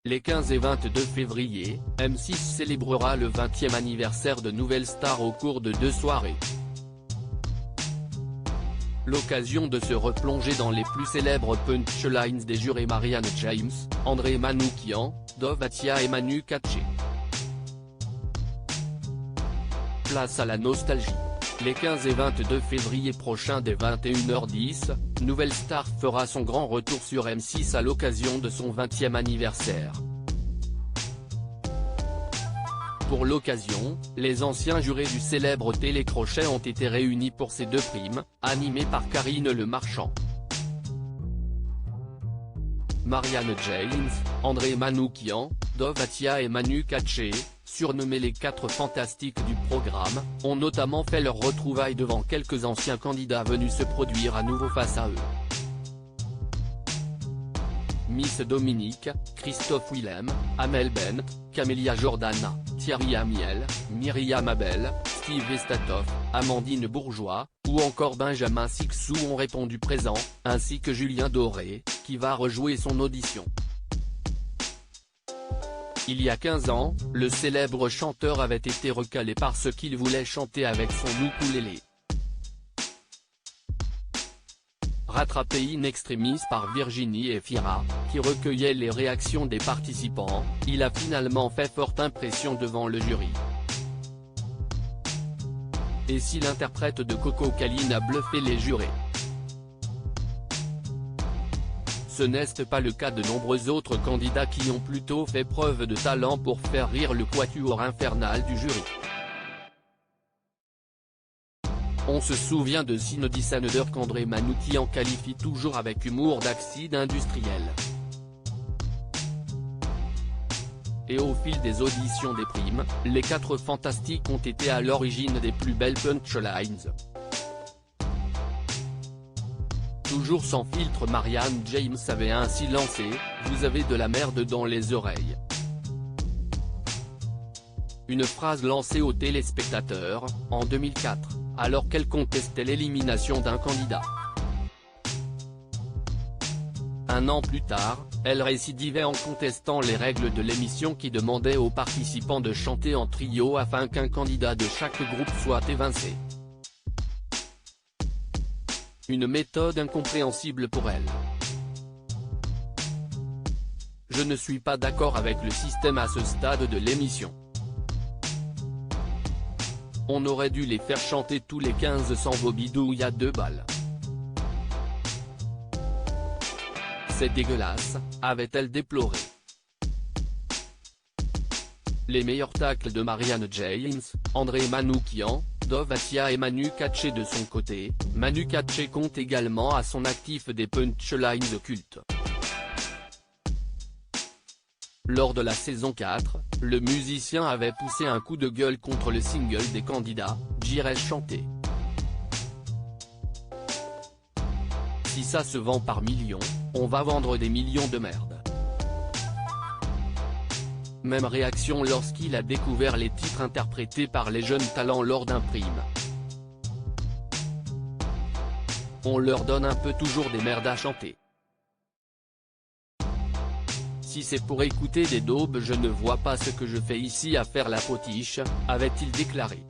Les 15 et 22 février, M6 célébrera le 20e anniversaire de Nouvelle Star au cours de 2 soirées. L'occasion de se replonger dans les plus célèbres punchlines des jurés Marianne James, André Manoukian, Dov Atia et Manu Katché. Place à la nostalgie. Les 15 et 22 février prochains dès 21h10, Nouvelle Star fera son grand retour sur M6 à l'occasion de son 20e anniversaire. Pour l'occasion, les anciens jurés du célèbre télécrochet ont été réunis pour ces 2 primes, animées par Karine Le Marchand. Marianne James, André Manoukian, Dov Atia et Manu Katché, surnommés les 4 fantastiques du programme, ont notamment fait leur retrouvailles devant quelques anciens candidats venus se produire à nouveau face à eux. Miss Dominique, Christophe Willem, Amel Bent, Camélia Jordana, Thierry Amiel, Myriam Abel, Steve Estatoff, Amandine Bourgeois, ou encore Benjamin Sixou ont répondu présent, ainsi que Julien Doré, qui va rejouer son audition. Il y a 15 ans, le célèbre chanteur avait été recalé parce qu'il voulait chanter avec son ukulélé. Rattrapé in extremis par Virginie Efira, qui recueillait les réactions des participants, il a finalement fait forte impression devant le jury. Et si l'interprète de Coco Caline a bluffé les jurés? Ce n'est pas le cas de nombreux autres candidats qui ont plutôt fait preuve de talent pour faire rire le quatuor infernal du jury. On se souvient de Synodi Saneder qu'André Manoukian qualifie toujours avec humour d'acide industriel. Et au fil des auditions des primes, les 4 fantastiques ont été à l'origine des plus belles punchlines. Toujours sans filtre, Marianne James avait ainsi lancé « Vous avez de la merde dans les oreilles ». Une phrase lancée aux téléspectateurs, en 2004, alors qu'elle contestait l'élimination d'un candidat. Un an plus tard, elle récidivait en contestant les règles de l'émission qui demandaient aux participants de chanter en trio afin qu'un candidat de chaque groupe soit évincé. Une méthode incompréhensible pour elle. Je ne suis pas d'accord avec le système à ce stade de l'émission. On aurait dû les faire chanter tous les 15 sans vos bidouilles à 2 balles. C'est dégueulasse, avait-elle déploré. Les meilleurs tacles de Marianne James, André Manoukian, Dov Atia et Manu Katché. De son côté, Manu Katché compte également à son actif des punchlines cultes. Lors de la saison 4, le musicien avait poussé un coup de gueule contre le single des candidats, J'irai chanter. Si ça se vend par millions, on va vendre des millions de merde. Même réaction lorsqu'il a découvert les titres interprétés par les jeunes talents lors d'un prime. On leur donne un peu toujours des merdes à chanter. Si c'est pour écouter des daubes, je ne vois pas ce que je fais ici à faire la potiche, avait-il déclaré.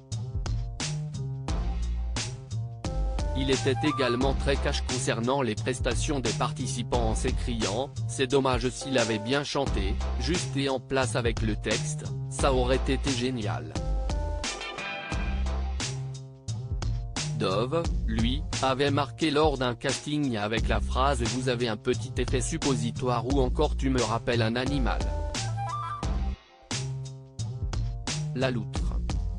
Il était également très cash concernant les prestations des participants en s'écriant « C'est dommage s'il avait bien chanté, juste et en place avec le texte, ça aurait été génial ». Dov, lui, avait marqué lors d'un casting avec la phrase « Vous avez un petit effet suppositoire » ou encore « Tu me rappelles un animal ». La loutre.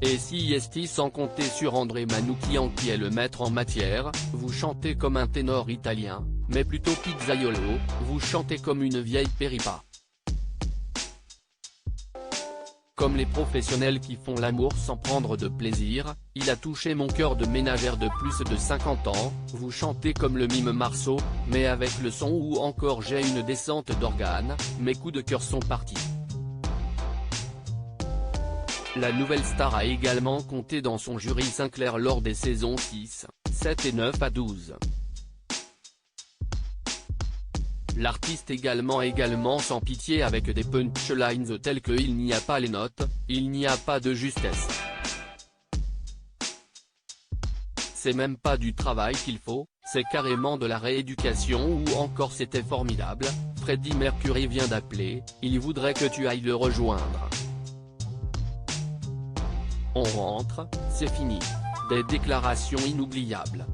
Et si esti sans compter sur André Manoukian qui est le maître en matière, vous chantez comme un ténor italien, mais plutôt pizzaiolo, vous chantez comme une vieille péripa. Comme les professionnels qui font l'amour sans prendre de plaisir, il a touché mon cœur de ménagère de plus de 50 ans, vous chantez comme le mime Marceau, mais avec le son ou encore j'ai une descente d'organes, mes coups de cœur sont partis. La Nouvelle Star a également compté dans son jury Sinclair lors des saisons 6, 7 et 9 à 12. L'artiste également sans pitié avec des punchlines telles que il n'y a pas les notes, il n'y a pas de justesse. C'est même pas du travail qu'il faut, c'est carrément de la rééducation ou encore c'était formidable, Freddie Mercury vient d'appeler, il voudrait que tu ailles le rejoindre. On rentre, c'est fini. Des déclarations inoubliables.